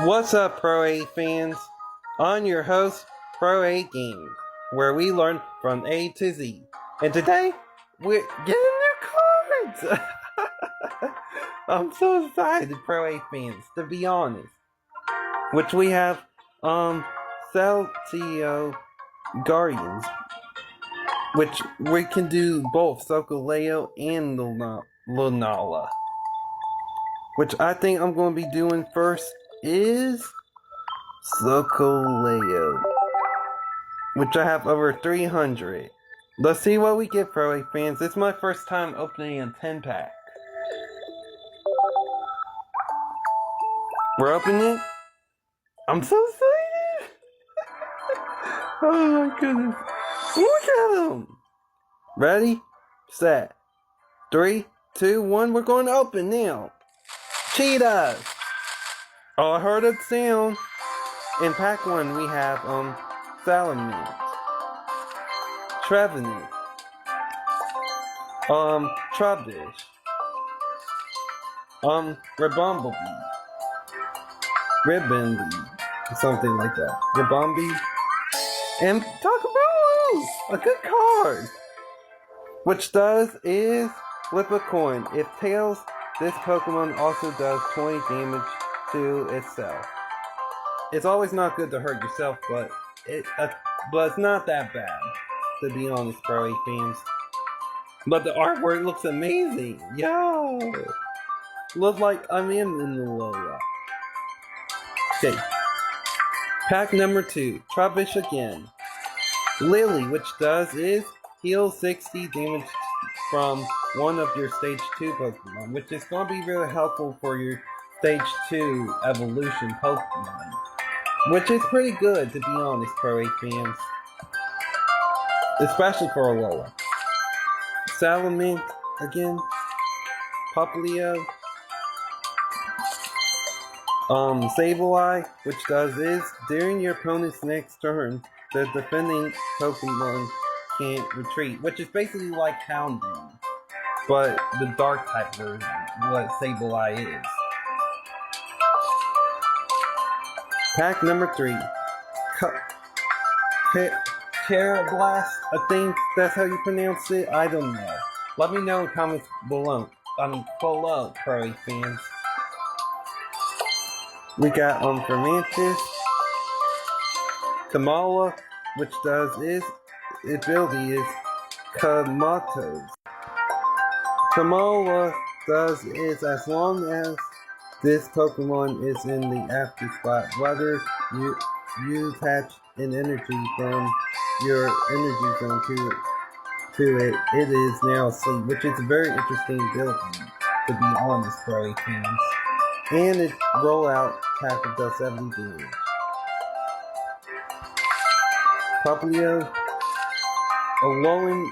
What's up, Pro 8 fans? I'm your host, Pro 8 Games, where we learn from A to Z. And today, we're getting new cards! I'm so excited, Pro 8 fans, to be honest. Which we have, Celtio Guardians, which we can do both Sokoleo and Lunala. Which I think I'm going to be doing first is Sokoleo, which I have over 300. Let's see what we get, Pro 8 fans. It's my first time opening a 10-pack. We're opening it. I'm so excited! Oh my goodness. Look at them! Ready? Set. 3, 2, 1. We're going to open now. Cheetahs! Oh, I heard a sound. In pack 1, we have, Salamence, Trevenant, Trubbish, Ribombee, something like that. Ribombee, and Takamalo! A good card! Which does is flip a coin. If tails, this Pokemon also does 20 damage to itself. It's always not good to hurt yourself, but it's not that bad, to be honest, Pro 8 fans. But the artwork looks amazing. Yo! Looks like I'm in the Lola. Okay. Pack number 2. Trubbish again. Lily, which does is heal 60 damage from one of your Stage 2 Pokemon, which is going to be really helpful for your Stage 2 evolution Pokemon. Which is pretty good, to be honest, Pro 8 fans. Especially for Alola. Salamence, again. Popplio. Sableye, which does is, during your opponent's next turn, the defending Pokemon can't retreat. Which is basically like Houndoom. But the dark type version, what Sableye is. Pack number 3. Carablast, I think that's how you pronounce it. I don't know. Let me know in the comments below. Pro 8 fans. We got Fermantis, Kamala, which does is its ability is Kamatos. Kamala does is as long as this Pokemon is in the after spot, whether you attach an energy from your energy zone to it, it is now asleep, which is a very interesting ability, to be honest, Pro 8 fans. And its rollout attack does 70 damage. Popplio, a lowing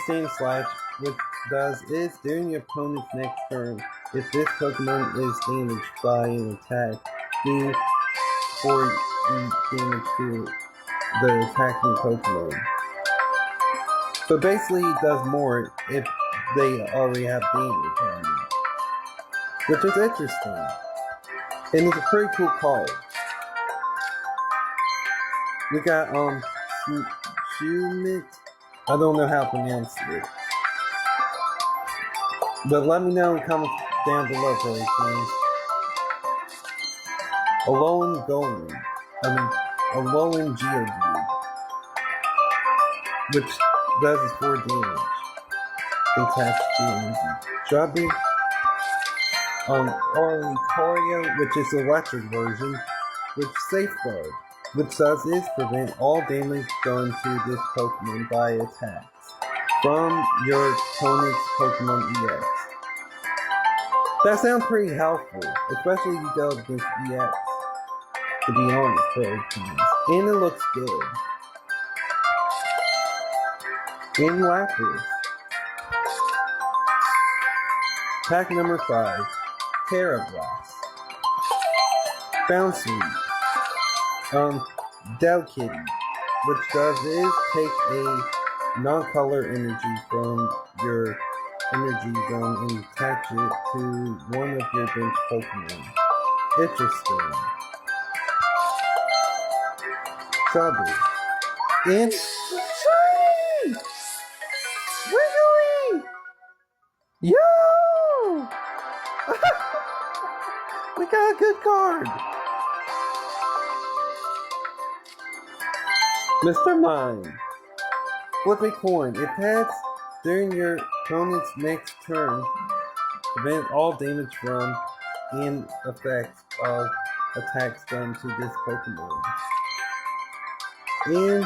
Sand Slash, which does is during your opponent's next turn, if this Pokemon is damaged by an attack, do 4 damage to the attacking Pokemon. So basically it does more if they already have damage on you. Which is interesting. And it's a pretty cool card. We got Shumit. I don't know how to pronounce it. But let me know in the comments down below, Pro 8 fans. Alolan Geodude, which does 4 damage attached to energy. Strawberry, Oricorio, which is the electric version, which Safeguard, which does is prevent all damage done to this Pokemon by attacks from your opponent's Pokemon EX. That sounds pretty helpful, especially if you go against EX, to be honest, Pro 8 fans. And it looks good. In Lapras. Pack number 5. Carablast. Bouncy. Delkitty, which does is take a non-color energy from your energy zone and attach it to one of your bench Pokemon. Interesting. Strawberry. And shiny! Wiggly! Yo! We got a good card. Mr. Mime. Flip a coin. If heads during your opponent's next turn, prevent all damage from and effects of attacks done to this Pokemon. And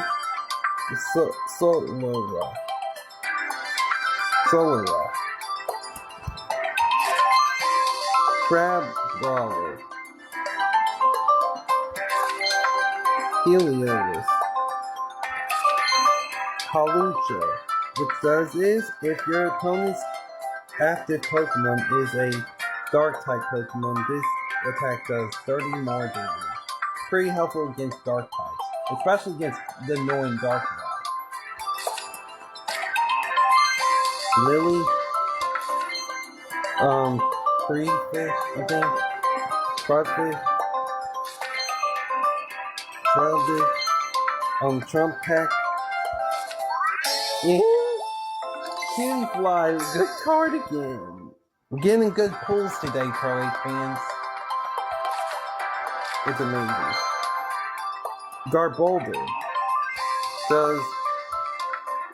Solar Rock. Crab Brawler. Helios. Halucha. Which does is, if your opponent's active Pokemon is a Dark type Pokemon, this attack does 30 more damage. Pretty helpful against Dark types, especially against the annoying Dark type. Lily, Crayfish, I think, Frogfish, Shellfish, Trump Pack, and Kinfly, good card again. We're getting good pulls today, Pro 8 fans. It's amazing. Garbolder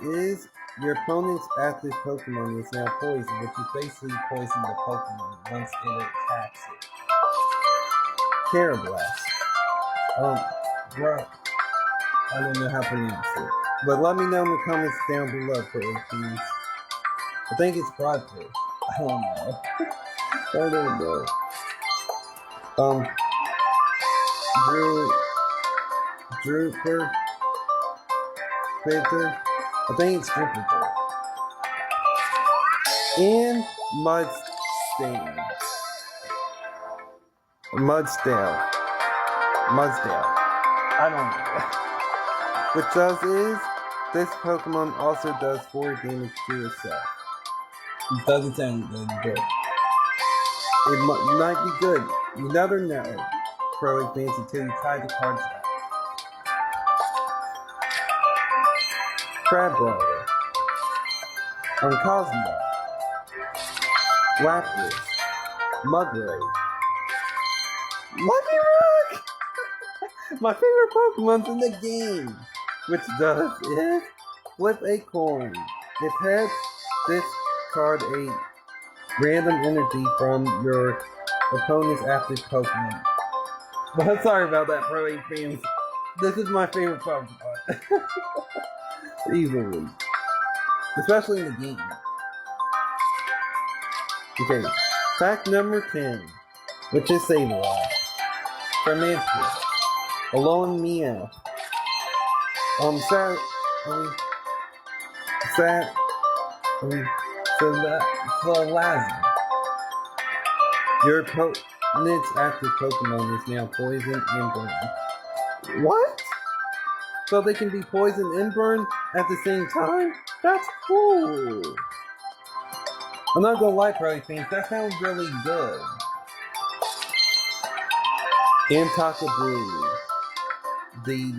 is your opponent's active Pokemon is now poisoned, which is basically poison the Pokemon once it attacks it. Carablast. Bro, I don't know how to pronounce it. But let me know in the comments down below, Pro 8 fans. I think it's Broadfish. I don't know. I don't know. Drooper. Panther. I think it's Drooper. And Mudsdale. I don't know. Which does is, this Pokemon also does 4 damage to itself. It doesn't sound good. It might be good. You never know, Pro 8 fans, until you tie the cards out. Crab Brawler. Cosmo. Lapras. Mudray. Lucky Rock! My favorite Pokemon's in the game. Which does is flip a coin. If heads, discard a random energy from your opponent's active Pokemon. But sorry about that, Pro 8 fans. This is my favorite Pokemon. Easily. Especially in the game. Okay, fact number 10, which is Sableye. Fermented. Alone Meow. Salazzle. Your opponent's active Pokemon is now poison and burn. What? So they can be poison and burn at the same time? That's cool. I'm not gonna lie, Pro 8 fans, that sounds really good. Antakaboo. The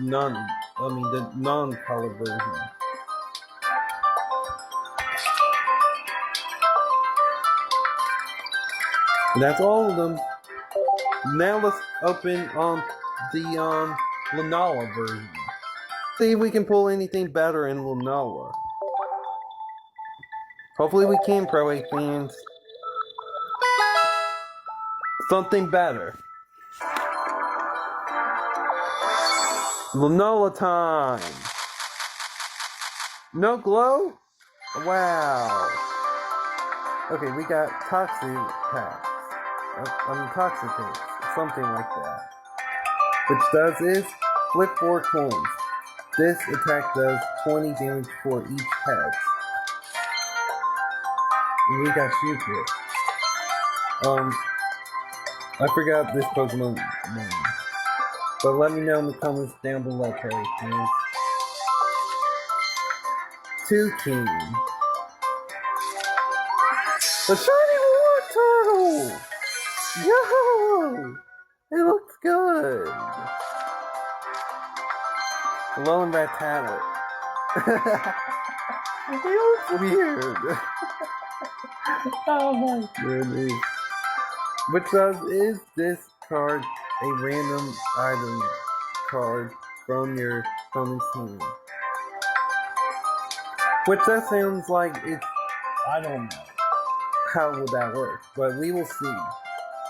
non-color version. And that's all of them. Now let's open the Lunala version. See if we can pull anything better in Lunala. Hopefully we can, Pro 8 fans. Something better. Lunala time! No glow? Wow. Okay, we got Toxic packs. Toxic packs. Something like that. Which does is, flip 4 coins. This attack does 20 damage for each head. And we got Cupid. I forgot this Pokemon name. But let me know in the comments down below, Pro 8 fans. King. The shiny war turtle! Yo! It looks good! Alolan Rattata. He looks weird. Oh my goodness. Which is this card a random item card from your opponent's hand? Which that sounds like it's, I don't know how will that work, but we will see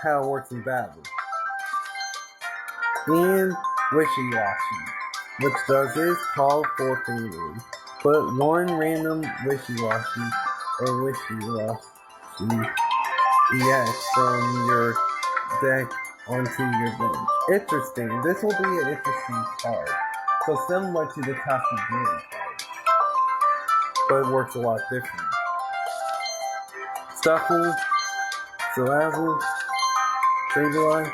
how it works in battle. And Wishy-Washy, which is call for family. Put one random Wishy-Washy or Wishy-Washy EX from your deck onto your bench. Interesting. This will be an interesting card. So similar to the Tassigiri card, but it works a lot different. Stuffle, Salazzle, Sableye.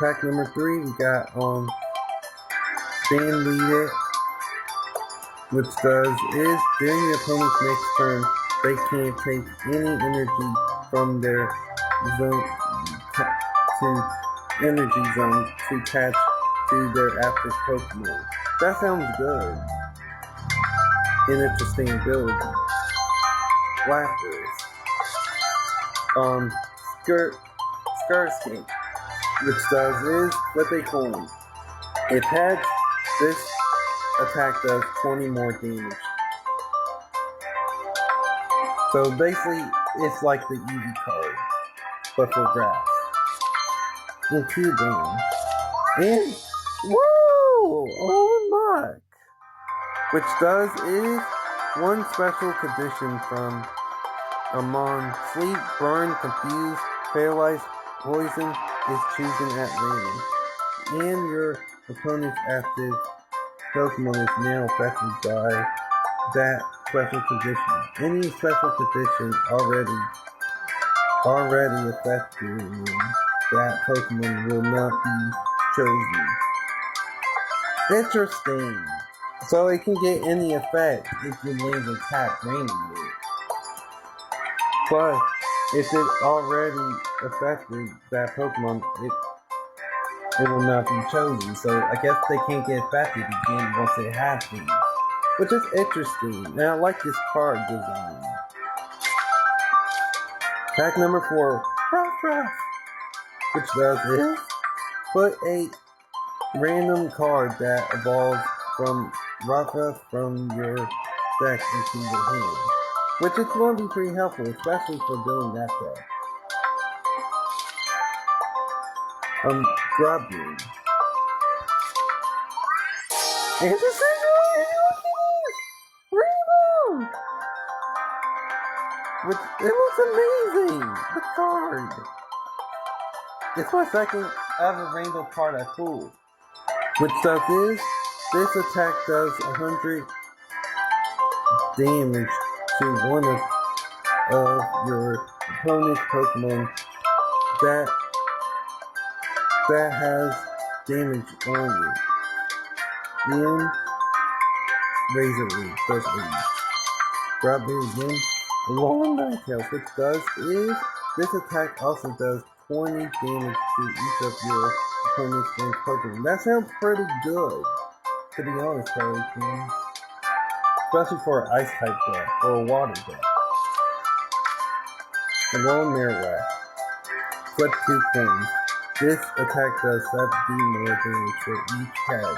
Pack number 3, we got Fan Lead It, which is during the opponent's next turn, they can't take any energy from their zone to energy zone to attach to their active Pokemon. That sounds good. An interesting ability. Lapras. Scarscape, which is flip a coin. If heads, this attack does 20 more damage. So basically, it's like the Eevee card, but for grass. And Cubone. And, woo! Oh my! Which is one special condition from Amon. Sleep, burn, confuse, paralyze, poison is chosen at random. And your opponent's active Pokemon is now affected by that special condition. Any special condition already affecting that Pokemon will not be chosen. Interesting. So it can get any effect if you land an attack randomly. But if it already affected that Pokemon, it will not be chosen. So I guess they can't get affected again once it happens. Which is interesting. And I like this card design. Pack number 4, Ruff, which is put a random card that evolves from Ruff from your deck into your hand. Which is going to be pretty helpful, especially for building that deck. Grubby. And this is Rainbow! Which, it looks amazing! The card! It's my second ever rainbow card I pulled. Which is, this attack does 100 damage to one of your opponent's Pokemon that has damage on it. And Razor Leaf does 80. Grab it again. Long Ninetales, which is this attack also does 20 damage to each of your opponent's bench Pokemon. That sounds pretty good, to be honest, Charlie. Especially for an ice type deck or a water deck. A long Marowak. Flip 2 coins. This attack does 70 more damage for each head.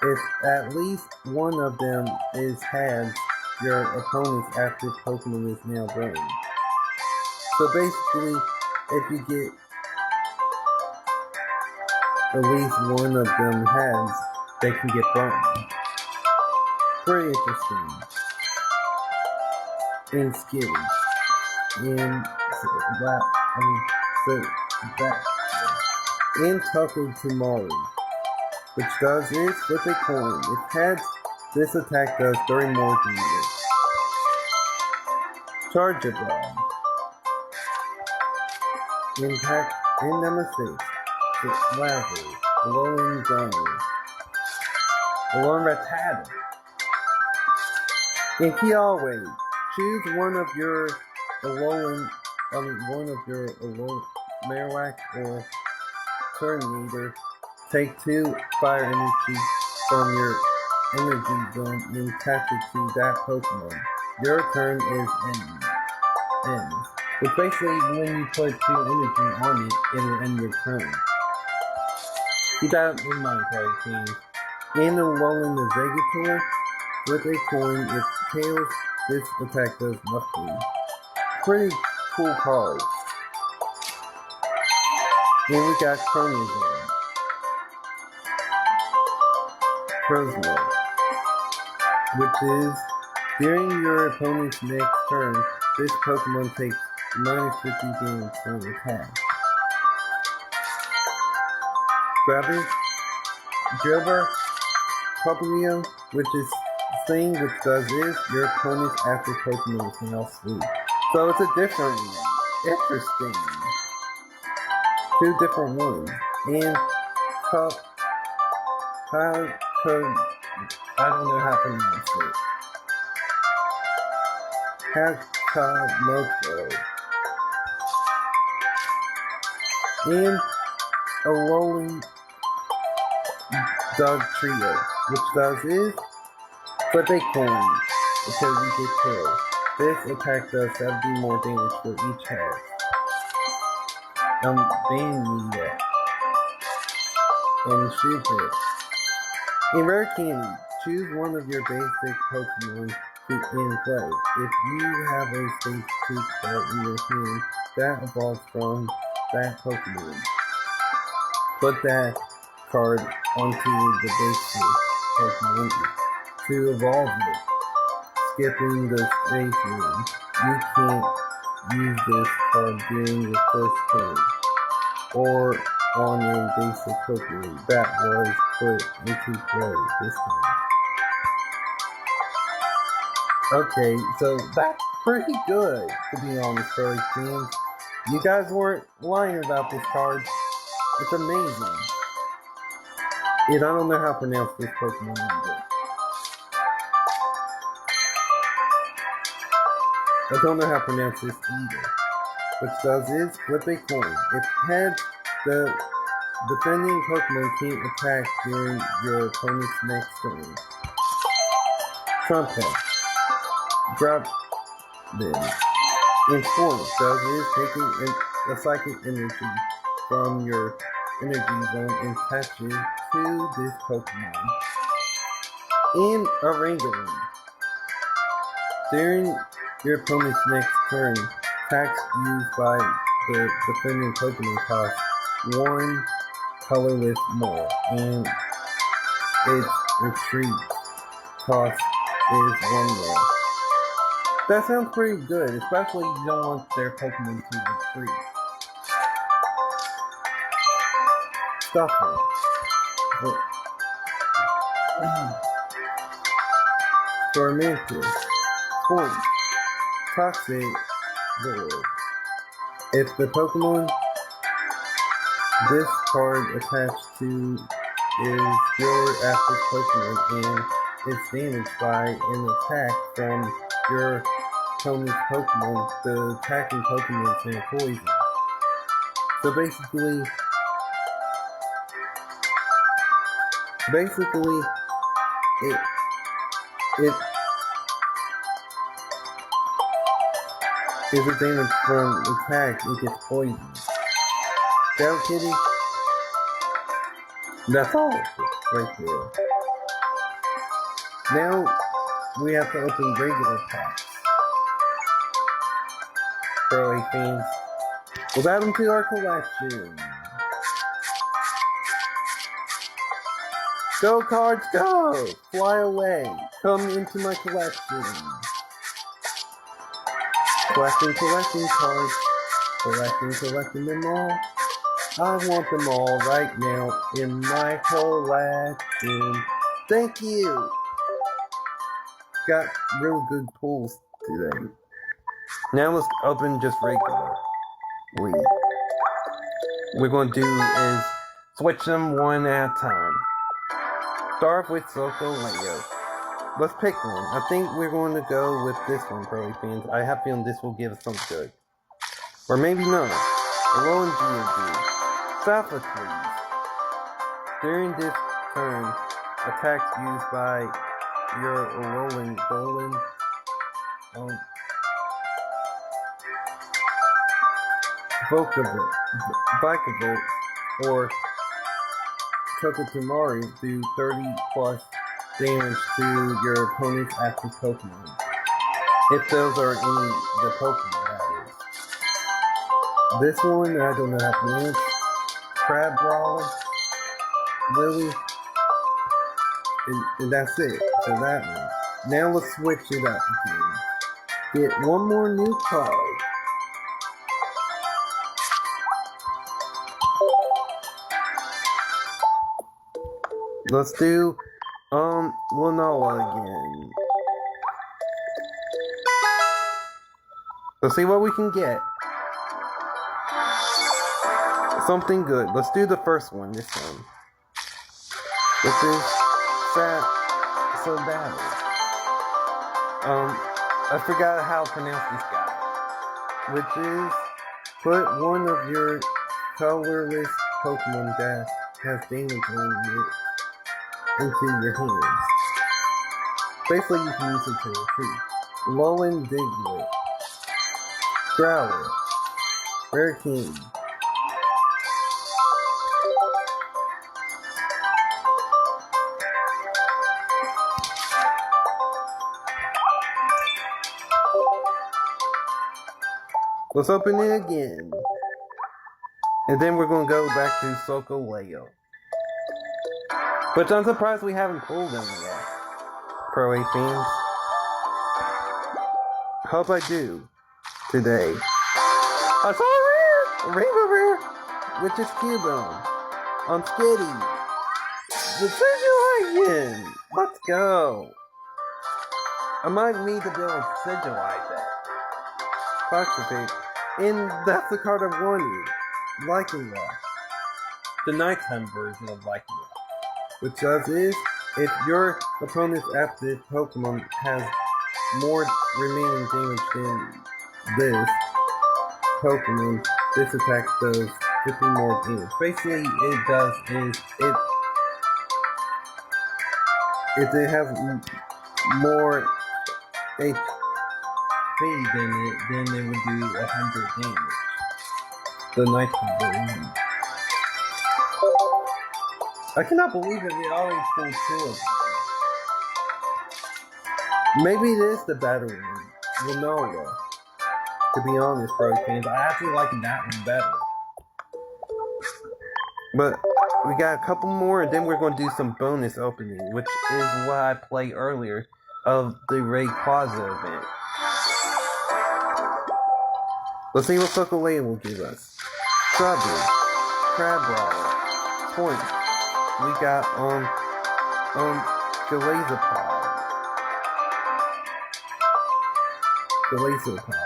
If at least one of them is heads, your opponent's active Pokemon is now burned. So basically, if you get at least one of them heads, they can get burned. Pretty interesting. And scary. And and Taco Tomorrow, which is flip a coin. If heads, this attack does 30 more damage. Chargeable. Impact in number 6. Lava. Glowing Gunner. Alolan Rattata. And always choose one of your Marowak or Turn Leader. Take 2 fire energy from your energy zone and attach it to that Pokemon. Your turn is ends. Which basically, when you put 2 energy on it, it'll end your turn. Keep that in mind, Party Team. In the Alolan Exeggutor, with a coin, if tails, this attack does nothing. Pretty cool card. Then we got Crozmo, which is during your opponent's next turn, this Pokemon takes minus 50 damage from attack. Grabber, Jobber, Popplio, which is the thing which does is your opponent's active Pokemon is now asleep. So it's a different one. Interesting. 2 different ones. And I don't know how to pronounce it. Hakamoto. And a rolling dog trio, which does is flip a coin until you get tails. This attack does 70 more damage for each head. Banning yet. And shoot it. In Rare Candy, choose one of your basic Pokemon to in play. If you have a Stage 2 card in your hand that evolves from that Pokemon, put that card onto the basic Pokemon to evolve it. Skipping the stage room. You can't use this card during your first turn, or on a basic Pokemon that was put into play this time. Okay, so that's pretty good, to be honest, Furry fans. You guys weren't lying about this card. It's amazing. And I don't know how to pronounce this Pokemon either. I don't know how to pronounce this either. Which does is flip a coin. If heads, the defending Pokemon can't attack during your opponent's next turn. Trumpet. Drop them. In form, does is taking a psychic energy from your energy zone and attach it to this Pokemon. In a Rangaroom. During your opponent's next turn, attacks used by the defending Pokemon cost 1 colorless more, and its retreat cost is 1 more. That sounds pretty good, especially if you don't want their Pokemon to retreat. Stuffing. Tormented. Point. Toxic Lord. If the Pokemon this card attached to is your active Pokemon and it's damaged by an attack from your opponent's Pokemon, the attacking Pokemon is in poison. So basically it if it's damaged from attack, it gets poisoned. Down kitty. That's all right there. Now we have to open regular packs. Pro fans. We'll add them to our collection. Go cards, go! Fly away. Come into my collection. Collecting cards. Collecting them all. I want them all right now in my collection. Thank you! Got real good pulls today. Now let's open just regular. We're going to do is switch them one at a time. Start with Solgaleo. Let's pick one. I think we're going to go with this one, Pro fans. I have a feeling this will give us something good. Or maybe not. Alolan Geodude. Sophocles. During this turn, attacks used by your rolling Vikavolt or Tokotomari do 30 plus damage to your opponent's active Pokemon. If those are any the Pokemon, that is. This one, I don't know how to pronounce. Crab Brawler, Lily, and that's it for that one. Now let's switch it up again. Get one more new card. Let's do Lenoa again. Let's see what we can get. Something good. Let's do the first one this time. This is Sadabble. I forgot how to pronounce this guy. Which is put one of your colorless Pokemon that has damage on it into your hands. Basically, you can use it to retreat. Lowen Diglett, Growler, Hurricane, let's open it again. And then we're going to go back to Solgaleo. But I'm surprised we haven't pulled them yet. Pro A fans. Hope I do. Today. I saw a rainbow rare! Which is Cubone. I'm Skitty. The Sigilion! Let's go! I might need to be able to sigilize that. Toxicate. And that's the card I wanted. Rayquaza. The nighttime version of Rayquaza. Which does is, if your opponent's active Pokemon has more remaining damage than this Pokemon, this attack does 50 more damage. Basically, it does is, if it has more HP than it would do 100 damage. The nighttime version. I cannot believe that we always pulled two of them. Maybe it is the better one. We'll know. To be honest, bro fans, I actually like that one better. But we got a couple more, and then we're going to do some bonus opening, which is what I played earlier of the Rayquaza event. Let's see what Solgaleo will give us. Strawberry, Crab Brawler, Point. We got Galazopod.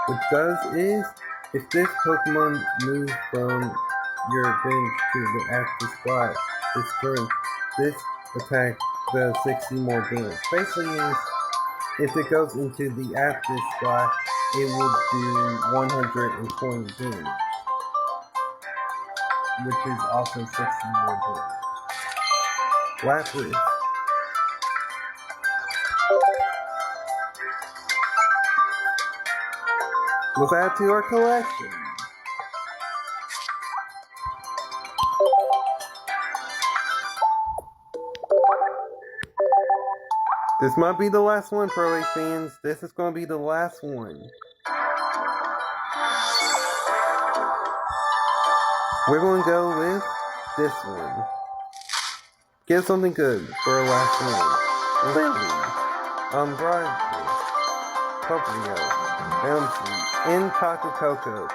Which does is, if this Pokemon moves from your bench to the active spot this turn, this attack does 60 more damage. Basically is, if it goes into the active spot, it will do 120 damage. Which is also 60 more damage. Lapras. Let's add to our collection. This might be the last one, Pro A fans. This is going to be the last one. We're going to go with this one. Get something good for our last one. Lily, Bridget, Popplio, Elmsweet, and Taco Coco.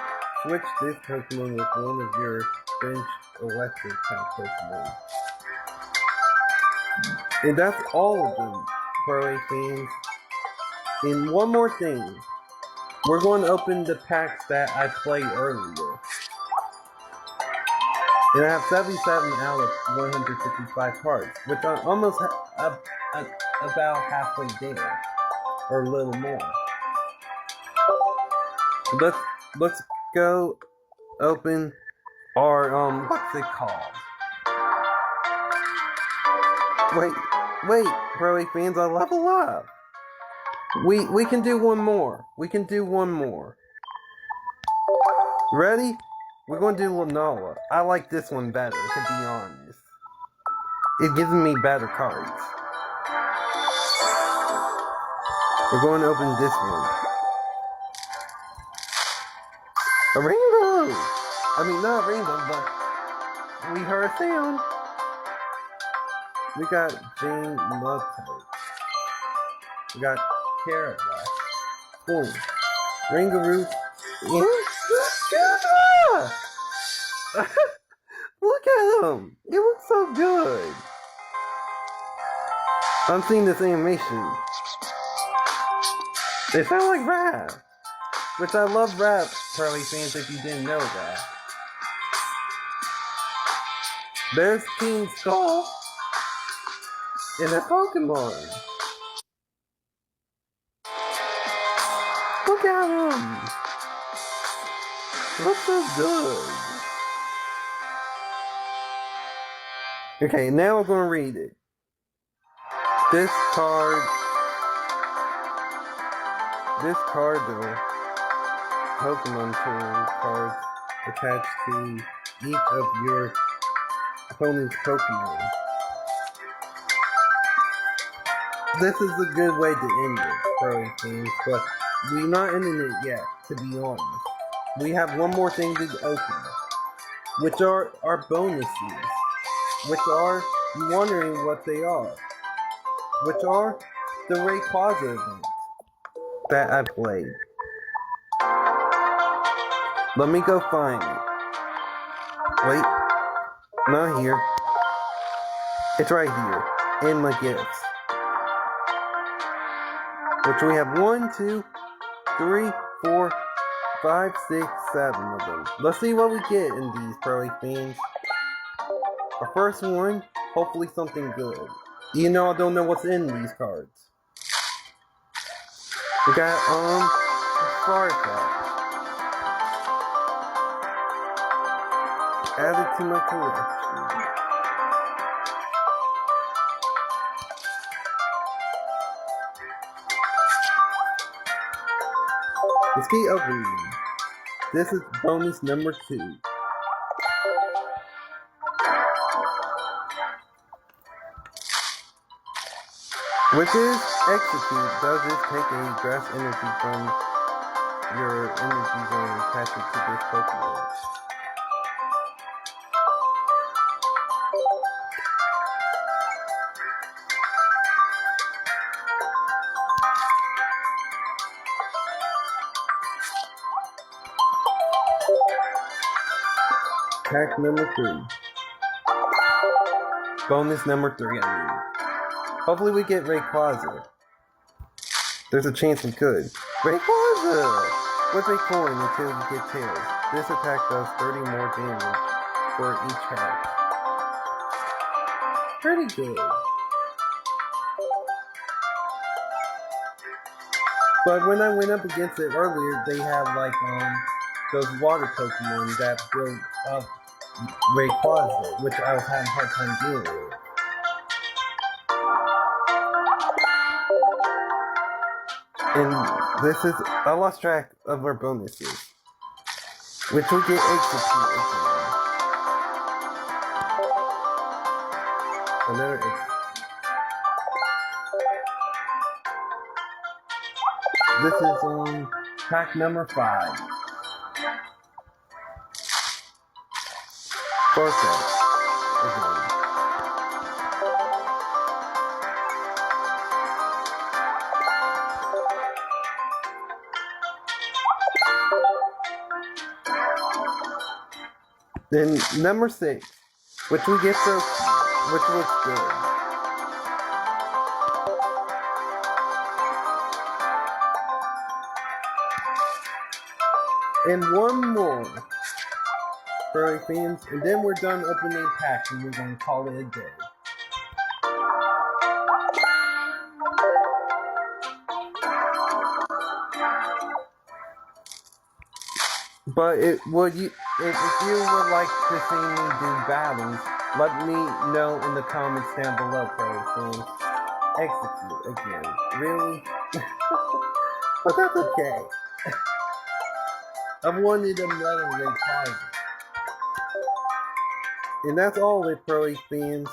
Switch this Pokemon with one of your bench electric type Pokemon. And that's all of them, Pro A fans. And one more thing. We're going to open the packs that I played earlier. And I have 77 out of 155 cards, which are almost about halfway there, or a little more. Let's go open our what's it called? Wait, Broly fans, I level up. We can do one more. We can do one more. Ready? We're going to do Lunala. I like this one better, to be honest. It gives me better cards. We're going to open this one. A rainbow! I mean, not a rainbow, but we heard a sound. We got Jane Mudtoad. We got Carrot Black. Boom. Rangaroo. Look at him! It looks so good! I'm seeing this animation. They sound like rap! Which I love rap, Charlie fans, if you didn't know that. There's King Skull in a Pokemon. Look at him! Looks so good. Okay, now I'm gonna read it. This card though, Pokemon tool cards attached to each of your opponent's Pokemon. This is a good way to end it, Pro Teams, but we're not ending it yet, to be honest. We have one more thing to open, which are our bonuses, which are, you wondering what they are, which are the Rayquaza events that I played. Let me go find it. Wait, not here. It's right here, in my gifts. Which we have 1, 2, 3, 4, 5, 6, 7 of them. Let's see what we get in these, Pro fans. Our first one, hopefully something good. Even though I don't know what's in these cards. We got, Farfetch. Added to my collection. Let's keep opening. This is bonus number 2. Which is execute. Does this take a grass energy from your energy zone and attach it to this Pokemon? Pack number 3. Bonus number 3, I mean. Hopefully we get Rayquaza. There's a chance we could. Rayquaza! With a coin until you get tails. This attack does 30 more damage for each hack. Pretty good. But when I went up against it earlier, they had like those water Pokemon that built up Rayquaza, which I was having a hard time dealing with. And this is, I lost track of our bonuses, which we get execute again. Another execute. This is pack number 5. Perfect. Again. Then number 6, which we get so, which looks good. And one more, furry fans, and then we're done opening packs and we're going to call it a day. But if you would like to see me do battles, Let me know in the comments down below, Pro fans. Execute again. Really? But that's okay. I wanted another Rayquaza. And that's all with Pro fans.